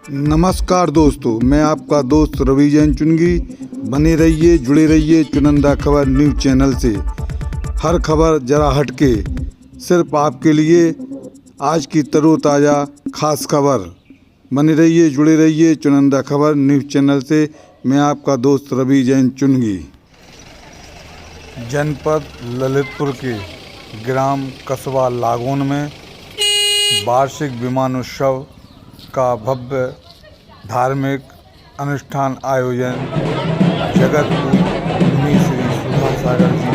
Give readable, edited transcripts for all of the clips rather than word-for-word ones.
नमस्कार दोस्तों, मैं आपका दोस्त रवि जैन चुनगी। बने रहिए, जुड़े रहिए चुनिंदा खबर न्यूज़ चैनल से। हर खबर जरा हटके, सिर्फ आपके लिए आज की तरोताज़ा खास खबर। बने रहिए, जुड़े रहिए चुनिंदा खबर न्यूज़ चैनल से। मैं आपका दोस्त रवि जैन चुनगी। जनपद ललितपुर के ग्राम कस्बा लागोन में वार्षिक विमानोत्सव का भव्य धार्मिक अनुष्ठान आयोजन जगतपुर श्री सुधा सागर जी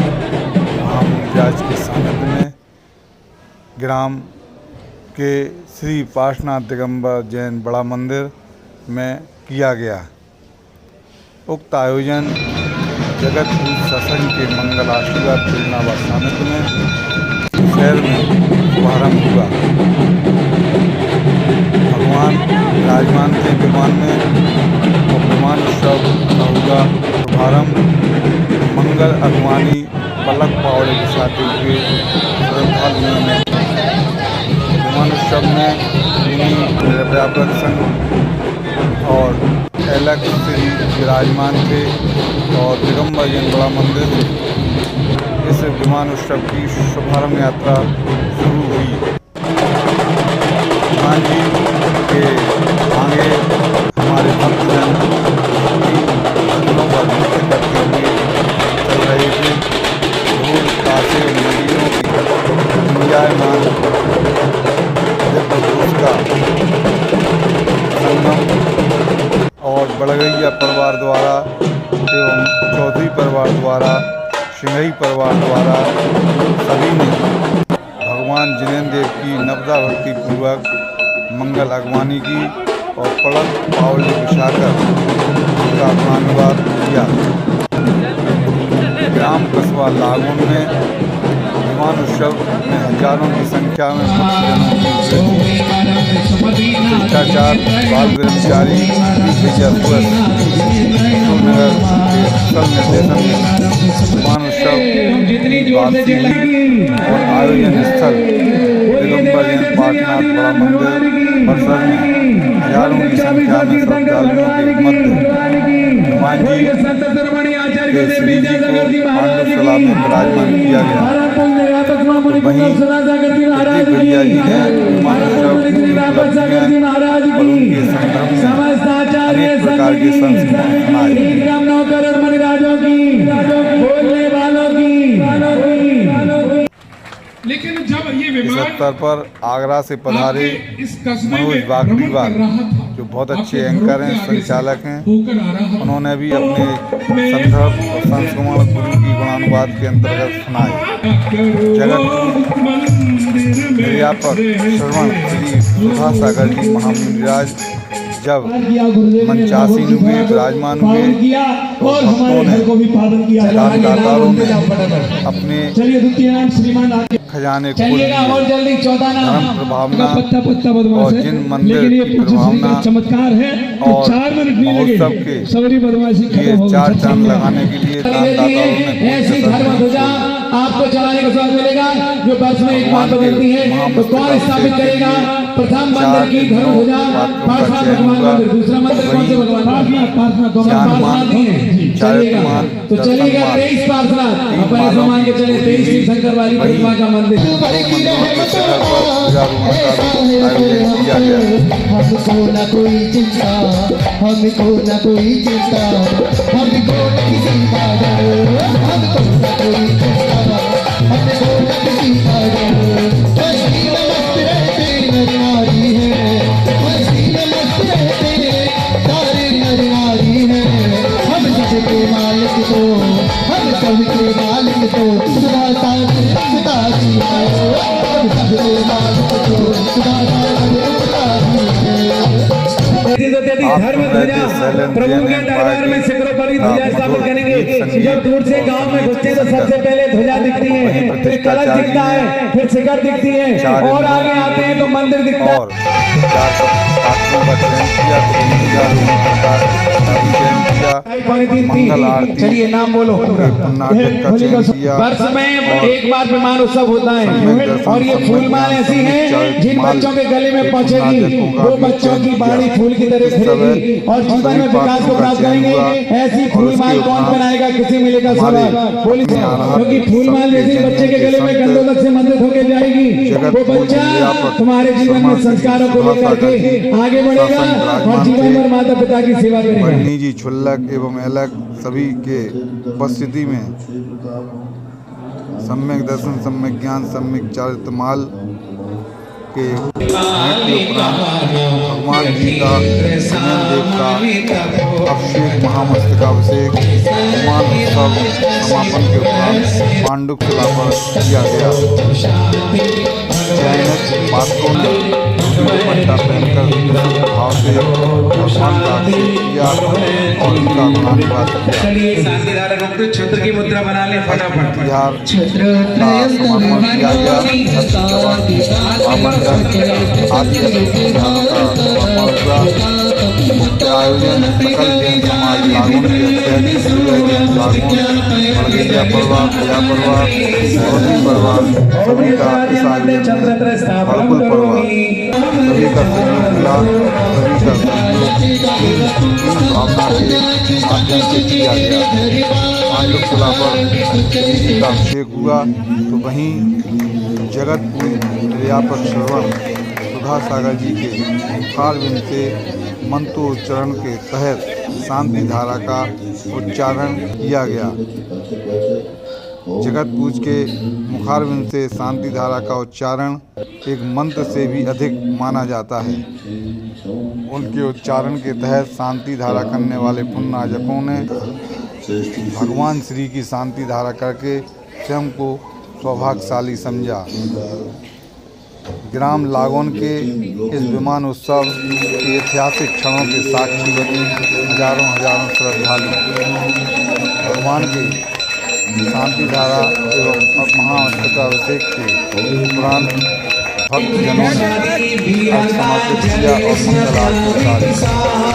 महाराज के सानिध्य में ग्राम के श्री पार्श्वनाथ दिगंबर जैन बड़ा मंदिर में किया गया। उक्त आयोजन जगतपुर सत्संग के मंगल आशीर्वाद प्रेरणा व सानिध्य में शहर में शुभारंभ हुआ। भगवान विराजमान के विमान में और विमान उत्सव का होगा शुभारंभ मंगल अगवानी पलक पावड़े के साथ हुए श्रद्धालुओं ने विमान उत्सव में व्यापार संघ और एलक श्री विराजमान थे और दिगंबर जैन बड़ा मंदिर से इस विमान उत्सव की शुभारंभ यात्रा शुरू हुई। हनुमान जी के आगे हमारे भक्तजन पर नृत्य करते हुए चल रहे थे। ढोल ताशे नदियों की गुंजायमान जगतपुर का संगम और बड़गैया परिवार द्वारा एवं चौधरी परिवार द्वारा सिंघई परिवार द्वारा सभी ने भगवान जिनेन्द्र देव की नवदा भक्ति पूर्वक मंगल अगवानी की और पलक पावली बिछाकर उनका धन्यवाद किया। ग्राम कस्बा लागोन में विमान उत्सव में हजारों की संख्या में भक्तजनों की शिष्टाचार बाल ब्रह्मचारी विजयपुर नगर के स्थल निर्देशन में विमान उत्सव वापसी हुई और आयोजन स्थल दिगंबर जैन पार्श्वनाथ बड़ा मंदिर परिसर में हजारों की संख्या में श्रद्धालुओं के मध्य हनुमान जी के श्री जी को पांडुशाला में विराजमान किया गया। वहीं प्रदीप भैया जी ने विमान उत्सव की उपलब्धियां और उनके संदर्भ में अनेक प्रकार के संस्कार सुनाए। लेकिन जब ये इस अवसर पर आगरा से पधारे मनोज बागदीवार जो बहुत अच्छे एंकर हैं, संचालक हैं, उन्होंने भी अपने संदर्भ और संस्मरण गुरु की गुणानुवाद के अंतर्गत सुनाए। जगत व्यापक श्रवण श्री सुधा सागर जी महाराज जब मंचासी हुए विराजमान हुए तो भक्तों ने दातारों ने अपने खजाने खोल दिए। धर्म प्रभावना और जिन मंदिर की प्रभावना और महोत्सव के लिए चार चांद लगाने के लिए दानदाताओं ने आपको चलाने का स्वाद मिलेगा। जो वर्ष में एक बार बदलती है तो कौन स्थापित करेगा? प्रथम मंदिर की धर्म ध्वजा पार्श्वनाथ भगवान मंदिर, दूसरा मंदिर कौन से भगवान? पार्श्वनाथ चलेगा तो चलेगा 23 पार्श्वनाथ। अपने सम्मान के चले 23 शंकर वाली प्रतिमा का मंदिर। हमको न कोई चिंता, हमको न कोई चिंता, हमको न किसी का डर, हमको न कोई चिंता, हमको न किसी का डर। मस्ती में मस्त रहते नर नारी है, मस्ती में मस्त रहते सारे नर नारी है। हम सबके मालिक तो, हम सबके मालिक तो सुधा सागर पिता जी है। हम सबके मालिक तो सुधा सागर पिता जी है। धर्म ध्वजा प्रभु के दरबार में शिखरों पर ध्वजा स्थापित करेंगे। जब दूर से गांव में घुसते तो सबसे पहले ध्वजा दिखती है, फिर कलश दिखता है, फिर शिखर दिखती है और आगे आते हैं तो मंदिर दिखता है। और 4 का चयन किया तो मंगल आरती चलिए नाम बोलो। पुण्यार्जन का चयन किया। वर्ष में एक बार विमान उत्सव होता है और ये फूल माल ऐसी है जिन बच्चों के गले में पहुंचेगी वो बच्चों की बाड़ी फूल की तरह खिलेगी और जीवन में विकास को प्राप्त करेंगे। ऐसी फूल माल कौन बनाएगा, किसी मिलेगा सवाल बोली, क्योंकि फूल माल जैसे बच्चे के गले में गंदों तक से मंदिर होकर जाएगी, वो बच्चा तुम्हारे जीवन में संस्कारों को लेकर के आगे बढ़ेगा और जीवन भर माता पिता की सेवा करेगा। पंडित जी छुल्लक एवं अलग सभी के उपस्थिति में सम्यक दर्शन, सम्यक ज्ञान, सम्यक चारित्रमाल के उपरांत भगवान जी का देव का अभिषेक, महामस्तकाभिषेक, विमान उत्सव समापन के उपरांत पांडुक शिला पर किया गया। चयनित पात्रों ने दुपट्टा पहनकर भाव से भगवान का अभिषेक किया और उनका गुणानुवाद किया। छत्र की मुद्रा बना ले फटाफट। बिहार का समर्पण किया गया। मुख्य आयोजन सकल जैन समाज लागोन के अध्यक्ष जैन लागोन, मलगैया परिवार, प्रजा परिवार, मोदी परिवार, सभी का इस आयोजन में बड़कुल परिवार सभी का सहयोग मिला। सभी का सहयोग भावना के माध्यम से किया गया। पांडुक शिला पर का अभिषेक हुआ तो वहीं जगतपुर व्यापक श्रवण सुधा सागर जी के मुखारविंद से मंत्रोच्चारण के तहत शांति धारा का उच्चारण किया गया। जगतपुर के मुखारविंद से शांति धारा का उच्चारण एक मंत्र से भी अधिक माना जाता है। उनके उच्चारण के तहत शांति धारा करने वाले पुण्यार्जकों ने भगवान श्री की शांति धारा करके स्वयं को सौभाग्यशाली समझा। ग्राम लागोन के इस विमान उत्सव के ऐतिहासिक क्षणों के साक्षी बनी हजारों श्रद्धालु भगवान के शांति धारा एवं महामस्तकाभिषेक के उपरांत भक्तजनों ने समर्पित किया और मंगल आरती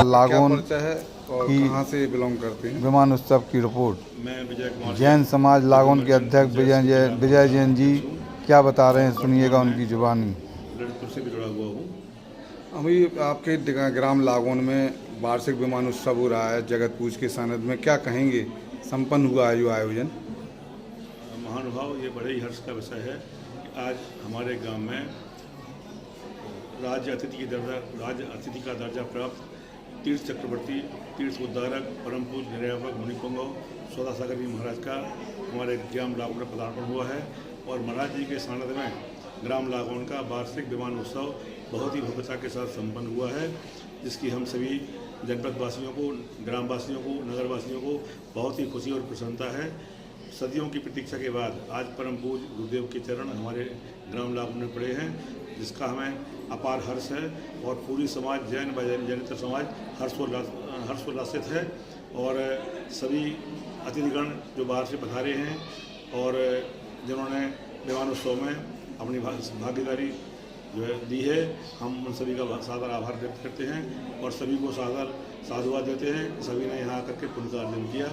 लागोन की कहाँ से बिलोंग करते हैं? विमान उत्सव की रिपोर्ट। मैं विजय कुमार जैन समाज लागोन के अध्यक्ष विजय जैन जी क्या बता रहे हैं, सुनिएगा उनकी जुबानी। ललितपुर से भी जुड़ा हुआ हूँ। अभी आपके ग्राम लागोन में वार्षिक विमान उत्सव हो रहा है जगतपुर के सानिध्य में, क्या कहेंगे? संपन्न हुआ है जो आयोजन। महानुभाव, ये बड़े ही हर्ष का विषय है कि आज हमारे गांव में राज्य अतिथि का दर्जा प्राप्त तीर्थ चक्रवर्ती, तीर्थ उद्धारक, परम पूज्य निर्यापक मुनिपुंगव सौदा सागर जी महाराज का हमारे ग्राम लागोन में पदार्पण हुआ है और महाराज जी के सानिध्य में ग्राम लागोन का वार्षिक विमान उत्सव बहुत ही भव्यता के साथ संपन्न हुआ है, जिसकी हम सभी जनपद वासियों को, ग्रामवासियों को, नगरवासियों को बहुत ही खुशी और प्रसन्नता है। सदियों की प्रतीक्षा के बाद आज परम पूज्य गुरुदेव के चरण हमारे ग्राम लागोन में पड़े हैं, जिसका हमें अपार हर्ष है और पूरी समाज जैन व जैनेतर समाज हर्षोल्लासित है और सभी अतिथिगण जो बाहर से पधारे हैं और जिन्होंने विमान उत्सव में अपनी भागीदारी जो है दी है, हम उन सभी का सादर आभार व्यक्त करते हैं और सभी को साधुवाद देते हैं। सभी ने यहाँ आकर के पुण्य का अर्जन किया।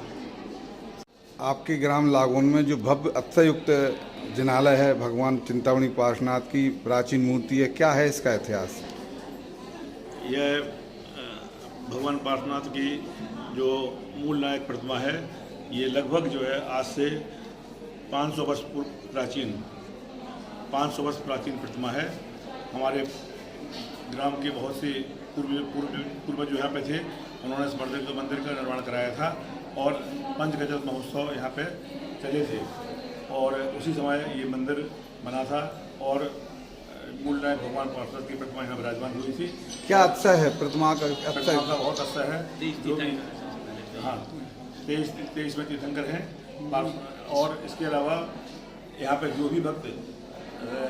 आपके ग्राम लागोन में जो भव्य अक्षयुक्त जिनालय है भगवान चिंतामणि पार्श्वनाथ की प्राचीन मूर्ति है, क्या है इसका इतिहास? यह भगवान पार्श्वनाथ की जो मूल नायक प्रतिमा है, ये लगभग जो है आज से 500 वर्ष प्राचीन प्रतिमा है। हमारे ग्राम के बहुत से पूर्वज जो यहाँ पे थे, उन्होंने इस मंदिर का निर्माण कराया था और पंचगजत महोत्सव यहाँ पे चले थे और उसी समय ये मंदिर बना था और मूल नायक भगवान पार्श्वनाथ की प्रतिमा यहाँ विराजमान हुई थी। क्या अच्छा है प्रतिमा का? प्रतिमा का बहुत अच्छा है। हाँ, 23 में तीर्थंकर हैं और इसके अलावा यहाँ पे जो भी भक्त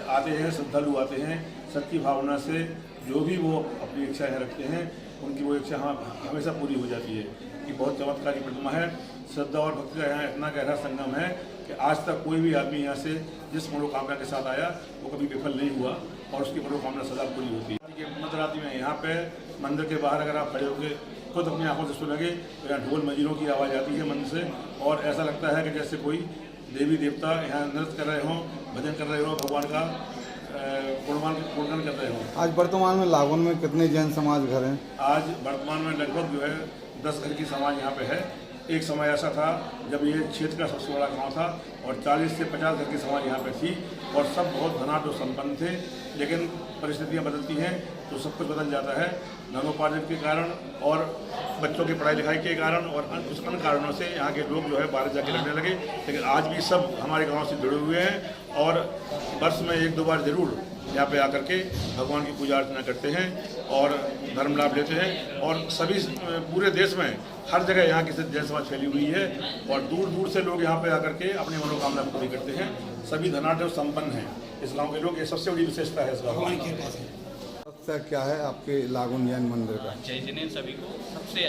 आते हैं, श्रद्धालु आते हैं, सच्ची भावना से जो भी वो अपनी इच्छाएं रखते हैं उनकी वो इच्छा हमेशा पूरी हो जाती है। ये बहुत चमत्कारी प्रतिमा है। श्रद्धा और भक्ति का यहाँ इतना गहरा संगम है कि आज तक कोई भी आदमी यहाँ से जिस मनोकामना के साथ आया वो कभी विफल नहीं हुआ और उसकी मनोकामना सदा पूरी होती है। मध्यरात्रि में यहाँ पे मंदिर के बाहर अगर आप खड़े होकर खुद अपनी आंखों से सुनेंगे तो यहाँ ढोल मजीरों की आवाज़ आती है मंदिर से, और ऐसा लगता है कि जैसे कोई देवी देवता यहाँ नृत्य कर रहे हों, भजन कर रहे हों, भगवान का गुणगान कर रहे हों। आज वर्तमान में लागोन में कितने जैन समाज घर हैं? आज वर्तमान में लगभग जो है 10 घर की समाज यहाँ पे है। एक समय ऐसा था जब ये क्षेत्र का सबसे बड़ा गांव था और 40 से 50 घर की समाज यहाँ पे थी और सब बहुत धनाढ्य और संपन्न थे, लेकिन परिस्थितियाँ बदलती हैं तो सब कुछ बदल जाता है। धनोपार्जन के कारण और बच्चों की पढ़ाई लिखाई के कारण और कुछ अन्य कारणों से यहाँ के लोग जो है बाहर जाके रहने लगे, लेकिन आज भी सब हमारे गाँव से जुड़े हुए हैं और वर्ष में 1-2 बार जरूर यहाँ पे आकर के भगवान की पूजा अर्चना करते हैं और धर्म लाभ लेते हैं। और सभी पूरे देश में हर जगह यहाँ की जैन समाज फैली हुई है और दूर दूर से लोग यहाँ पे आकर के अपनी मनोकामना पूरी करते हैं। सभी धनाढ्य और संपन्न हैं इस गांव के लोग, ये सबसे बड़ी विशेषता है इस गाँव की। क्या है आपके लागोन जैन मंदिर का? जय जिनेन्द्र सभी को। सबसे